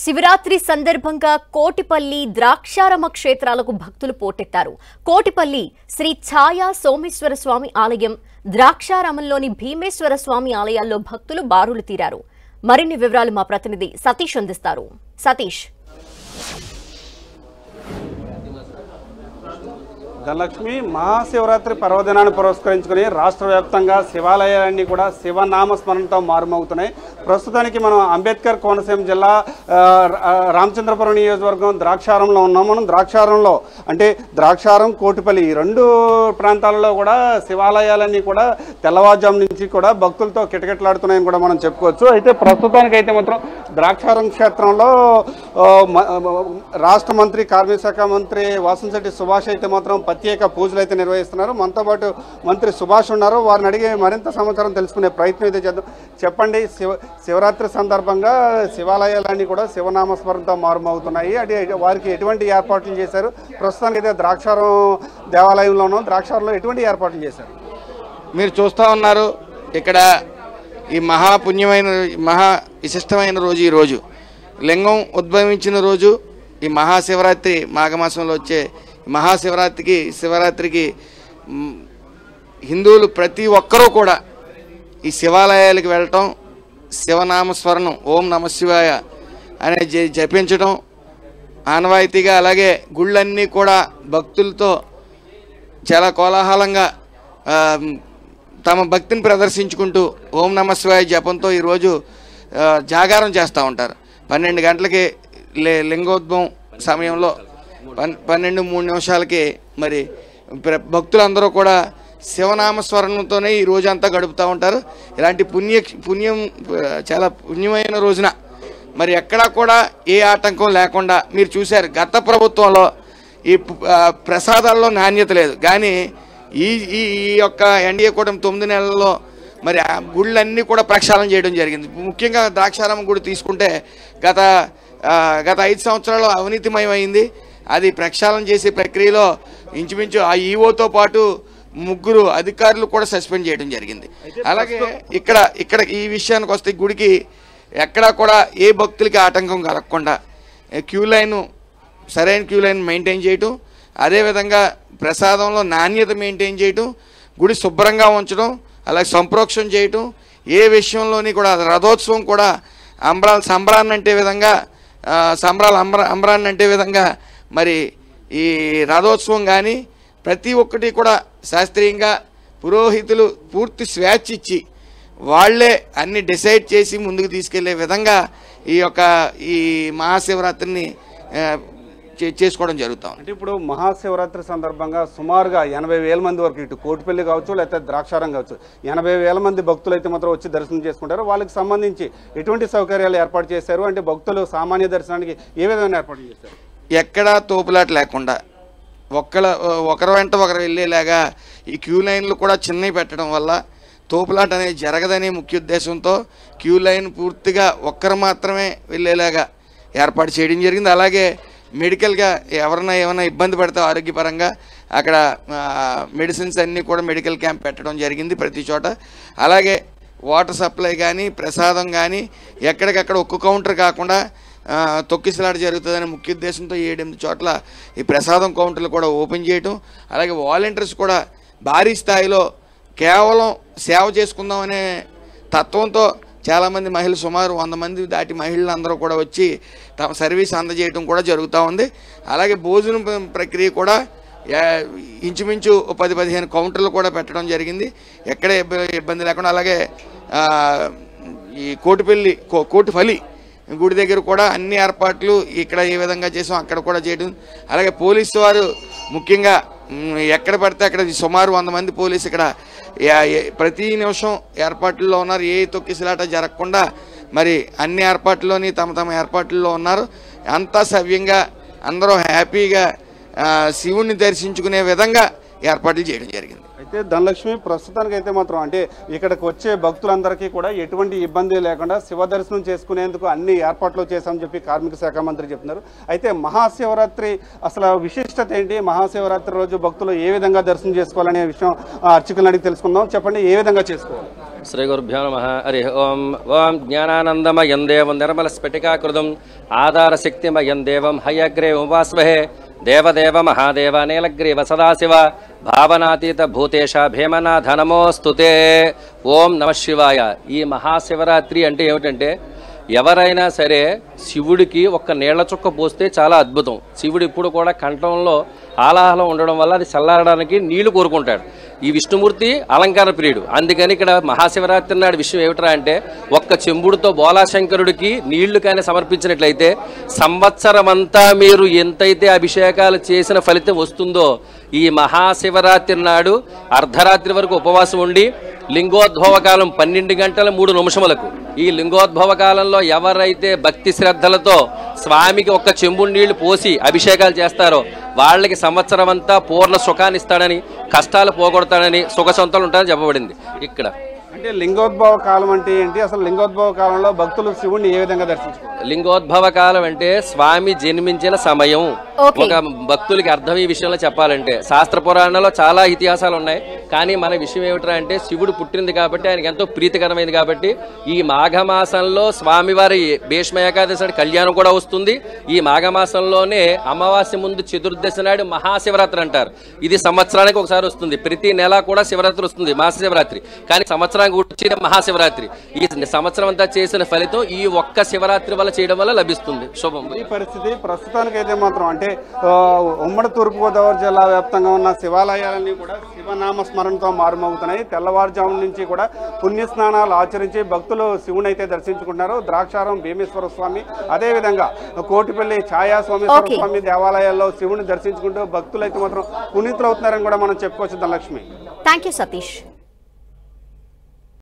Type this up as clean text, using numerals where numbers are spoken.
శివరాత్రి సందర్భంగా కోటిపల్లి ద్రాక్షారామ క్షేత్రాలకు భక్తులు పోటెత్తారు. కోటిపల్లి శ్రీ ఛాయా సోమేశ్వర స్వామి ఆలయం, ద్రాక్షారామంలోని భీమేశ్వర స్వామి ఆలయాల్లో భక్తులు బారులు తీరారు. మరిన్ని వివరాలు మా ప్రతినిధి సతీష్ అందిస్తారు. సతీష్. ధనలక్ష్మి, మహాశివరాత్రి పర్వదినాన్ని పురస్కరించుకుని రాష్ట్ర వ్యాప్తంగా శివాలయాలన్నీ కూడా శివనామస్మరణతో మారుమవుతున్నాయి. ప్రస్తుతానికి మనం అంబేద్కర్ కోనసీమ జిల్లా రామచంద్రపురం నియోజకవర్గం ద్రాక్షారంలో ఉన్నాం. మనం ద్రాక్షారంలో అంటే ద్రాక్షారం, కోటిపల్లి ఈ రెండు ప్రాంతాలలో కూడా శివాలయాలన్నీ కూడా తెల్లవారుజాము నుంచి కూడా భక్తులతో కిటకిటలాడుతున్నాయని కూడా మనం చెప్పుకోవచ్చు. అయితే ప్రస్తుతానికి అయితే మాత్రం ద్రాక్షారం క్షేత్రంలో రాష్ట్ర మంత్రి, కార్మిక శాఖ మంత్రి వాసంశెట్టి సుభాష్ అయితే మాత్రం ప్రత్యేక పూజలు అయితే నిర్వహిస్తున్నారు. మనతో పాటు మంత్రి సుభాష్ ఉన్నారు. వారిని అడిగి మరింత సమాచారం తెలుసుకునే ప్రయత్నం అయితే చేద్దాం. చెప్పండి, శివరాత్రి సందర్భంగా శివాలయాలన్నీ కూడా శివనామస్మరణతో మారుమవుతున్నాయి. అంటే వారికి ఎటువంటి ఏర్పాట్లు చేశారు? ప్రస్తుతానికి అయితే ద్రాక్షారం దేవాలయంలో ఉన్నాం. ద్రాక్షారంలో ఎటువంటి ఏర్పాట్లు చేశారు? మీరు చూస్తూ ఉన్నారు, ఇక్కడ ఈ మహాపుణ్యమైన మహా విశిష్టమైన రోజు ఈ రోజు, లింగం ఉద్భవించిన రోజు, ఈ మహాశివరాత్రి మాఘమాసంలో వచ్చే శివరాత్రికి హిందువులు ప్రతి ఒక్కరూ కూడా ఈ శివాలయాలకు వెళ్ళటం, శివనామస్మరణం ఓం నమ శివాయ అనే జపించడం ఆనవాయితీగా, అలాగే గుళ్ళన్నీ కూడా భక్తులతో చాలా కోలాహలంగా తమ భక్తిని ప్రదర్శించుకుంటూ ఓం నమ శివాయ జపంతో ఈరోజు జాగారం చేస్తూ ఉంటారు. 12 గంటలకి లింగోద్భవం సమయంలో 12:03 మరి భక్తులందరూ కూడా శివనామస్మరణతోనే ఈ రోజంతా గడుపుతూ ఉంటారు. ఇలాంటి పుణ్యం చాలా పుణ్యమైన రోజున మరి ఎక్కడా కూడా ఏ ఆటంకం లేకుండా మీరు చూశారు. గత ప్రభుత్వంలో ఈ ప్రసాదాల్లో నాణ్యత లేదు, కానీ ఈ యొక్క ఎన్డీఏ కూటమి 9 నెలల్లో మరి ఆ గుళ్ళన్నీ కూడా ప్రక్షాళన చేయడం జరిగింది. ముఖ్యంగా ద్రాక్షారామ గుడి తీసుకుంటే గత 5 సంవత్సరాలు అవినీతిమయమైంది. అది ప్రక్షాళన చేసే ప్రక్రియలో ఇంచుమించు ఆ ఈఓతో పాటు 3 అధికారులు కూడా సస్పెండ్ చేయడం జరిగింది. అలాగే ఇక్కడ ఈ విషయానికి వస్తే గుడికి ఎక్కడా కూడా ఏ భక్తులకి ఆటంకం కలగకుండా సరైన క్యూ లైన్ మెయింటైన్ చేయటం, అదేవిధంగా ప్రసాదంలో నాణ్యత మెయింటైన్ చేయటం, గుడి శుభ్రంగా ఉంచడం, అలాగే సంప్రోక్షణ చేయటం, ఏ విషయంలోని కూడా రథోత్సవం కూడా సంబరాన్ని అంటే విధంగా మరి ఈ రథోత్సవం కానీ ప్రతి ఒక్కటి కూడా శాస్త్రీయంగా పురోహితులు పూర్తి స్వేచ్ఛ ఇచ్చి వాళ్లే అన్ని డిసైడ్ చేసి ముందుకు తీసుకెళ్లే విధంగా ఈ మహాశివరాత్రిని చేసుకోవడం జరుగుతాం. అంటే ఇప్పుడు మహాశివరాత్రి సందర్భంగా సుమారుగా 80,000 మంది వరకు ఇటు కోటిపల్లి కావచ్చు, లేకపోతే ద్రాక్షారం కావచ్చు, 80,000 మంది భక్తులు అయితే మాత్రం వచ్చి దర్శనం చేసుకుంటారు. వాళ్ళకి సంబంధించి ఎటువంటి సౌకర్యాలు ఏర్పాటు చేశారు? అంటే భక్తులు సామాన్య దర్శనానికి ఏ విధమైన ఏర్పాటు చేశారు? ఎక్కడా తోపులాట లేకుండా ఒకరి వెంట ఒకరు వెళ్ళేలాగా ఈ క్యూ లైన్లు కూడా చిన్నవి పెట్టడం వల్ల తోపులాట అనేది జరగదనే ముఖ్య ఉద్దేశంతో క్యూ లైన్ పూర్తిగా ఒక్కరు మాత్రమే వెళ్ళేలాగా ఏర్పాటు చేయడం జరిగింది. అలాగే మెడికల్గా ఏమైనా ఇబ్బంది పడితే ఆరోగ్యపరంగా అక్కడ మెడిసిన్స్ అన్నీ కూడా మెడికల్ క్యాంప్ పెట్టడం జరిగింది ప్రతి చోట. అలాగే వాటర్ సప్లై కానీ ప్రసాదం కానీ ఎక్కడికక్కడ ఒక్క కౌంటర్ కాకుండా తొక్కిసలాట జరుగుతుందనే ముఖ్య ఉద్దేశంతో 7-8 చోట్ల ఈ ప్రసాదం కౌంటర్లు కూడా ఓపెన్ చేయటం, అలాగే వాలంటీర్స్ కూడా భారీ స్థాయిలో కేవలం సేవ చేసుకుందామనే తత్వంతో చాలామంది మహిళలు, సుమారు 100 మంది దాటి మహిళలు అందరూ కూడా వచ్చి తమ సర్వీస్ అందజేయడం కూడా జరుగుతూ ఉంది. అలాగే భోజనం ప్రక్రియ కూడా ఇంచుమించు 10-15 కౌంటర్లు కూడా పెట్టడం జరిగింది, ఎక్కడ ఇబ్బంది లేకుండా. అలాగే ఈ కోటిపల్లి గుడి దగ్గర కూడా అన్ని ఏర్పాట్లు ఇక్కడ ఏ విధంగా చేసాం అక్కడ కూడా చేయడం. అలాగే పోలీసు వారు ముఖ్యంగా ఎక్కడ పడితే అక్కడ సుమారు 100 మంది పోలీసు ఇక్కడ ప్రతి నిమిషం ఏర్పాట్లలో ఉన్నారు. ఏ తొక్కిసలాట జరగకుండా మరి అన్ని ఏర్పాట్లోని తమ ఏర్పాట్లలో ఉన్నారు. అంతా సవ్యంగా అందరూ హ్యాపీగా శివుణ్ణి దర్శించుకునే విధంగా ఏర్పాట్లు చేయడం జరిగింది. అయితే ధనలక్ష్మి, ప్రస్తుతానికి అయితే మాత్రం అంటే ఇక్కడికి వచ్చే భక్తులందరికీ కూడా ఎటువంటి ఇబ్బంది లేకుండా శివ దర్శనం చేసుకునేందుకు అన్ని ఏర్పాట్లు చేశామని చెప్పి కార్మిక శాఖ మంత్రి చెప్తున్నారు. అయితే మహాశివరాత్రి అసలు విశిష్టత ఏంటి? మహాశివరాత్రి రోజు భక్తులు ఏ విధంగా దర్శనం చేసుకోవాలనే విషయం అర్చకులను అడిగి తెలుసుకుందాం. చెప్పండి, ఏ విధంగా చేసుకోవాలి? శ్రీగురుభ్యో నమః. హరి ఓం. ఓం జ్ఞానానందమయం దేవం నిర్మలస్ఫటికాకృతం ఆధారశక్తిమయం దేవం హయగ్రే ఉపాస్మహే దేవదేవ మహాదేవ నీలగ్రీవ సదాశివ భావనాతీత భూతేశ భీమనాథ నమోస్తుతే. ఓం నమః శివాయ. ఈ మహాశివరాత్రి అంటే ఏమిటంటే, ఎవరైనా సరే శివుడికి ఒక్క నీళ్ల చుక్క పోస్తే చాలా అద్భుతం. శివుడు ఇప్పుడు కూడా కంఠంలో ఆలాహలం ఉండడం వల్ల అది చల్లారడానికి నీళ్లు కోరుకుంటాడు. ఈ విష్ణుమూర్తి అలంకార ప్రియుడు. అందుకని ఇక్కడ మహాశివరాత్రి నాడు విషయం ఏమిట్రా అంటే, ఒక్క చెంబుడుతో బోలాశంకరుడికి నీళ్లు కానీ సమర్పించినట్లయితే సంవత్సరం అంతా మీరు ఎంతైతే అభిషేకాలు చేసిన ఫలితం వస్తుందో, ఈ మహాశివరాత్రి నాడు అర్ధరాత్రి వరకు ఉపవాసం ఉండి లింగోద్భవ కాలం 12 గంటల 3 నిమిషములకు ఈ లింగోద్భవ కాలంలో ఎవరైతే భక్తి శ్రద్ధలతో స్వామికి ఒక్క చెంబు నీళ్లు పోసి అభిషేకాలు చేస్తారో వాళ్ళకి సంవత్సరం అంతా పూర్ణ సుఖాన్ని ఇస్తాడని, కష్టాలు పోగొడతాడని, సుఖ సొంతలు ఉంటాయని చెప్పబడింది. ఇక్కడ అంటే లింగోద్భవ కాలం అంటే ఏంటి, అసలు లింగోద్భవ కాలంలో భక్తులు శివుణ్ణి ఏ విధంగా దర్శించుకోవాలి? లింగోద్భవ కాలం అంటే స్వామి జన్మించిన సమయం. ఒక భక్తులకి అర్థం ఈ విషయంలో చెప్పాలంటే, శాస్త్ర పురాణాల్లో చాలా ఇతిహాసాలు ఉన్నాయి. కానీ మన విషయం ఏమిట్రా అంటే, శివుడు పుట్టింది కాబట్టి, ఆయనకి ఎంతో ప్రీతికరమైంది కాబట్టి ఈ మాఘమాసంలో స్వామివారి భీష్మ ఏకాదశి కళ్యాణం కూడా వస్తుంది. ఈ మాఘమాసంలోనే అమావాస్య ముందు చతుర్దశి నాడు మహాశివరాత్రి అంటారు. ఇది సంవత్సరానికి ఒకసారి వస్తుంది. ప్రతి నెల కూడా శివరాత్రి వస్తుంది, మహాశివరాత్రి. కానీ సంవత్సరానికి వచ్చేది మహాశివరాత్రి. ఈ సంవత్సరం అంతా చేసిన ఫలితం ఈ ఒక్క శివరాత్రి వల్ల చేయడం వల్ల లభిస్తుంది. శుభం. ఈ పరిస్థితి ప్రస్తుతానికైతే మాత్రం అంటే ఉమ్మడి తూర్పుగోదావరి జిల్లా వ్యాప్తంగా ఉన్న శివాలయాలన్నీ కూడా శివనామ స్మరణతో మారుమవుతున్నాయి. తెల్లవారుజాము నుంచి కూడా పుణ్యస్నానాలు ఆచరించి భక్తులు శివుని అయితే దర్శించుకుంటున్నారు. ద్రాక్షారం భీమేశ్వర స్వామి, అదేవిధంగా కోటిపల్లి ఛాయా సోమేశ్వర స్వామి దేవాలయాల్లో శివుని దర్శించుకుంటూ భక్తులు అయితే మాత్రం పునీతులు అవుతున్నారని కూడా మనం చెప్పుకోవచ్చు. ధనలక్ష్మి. Thank you Satish.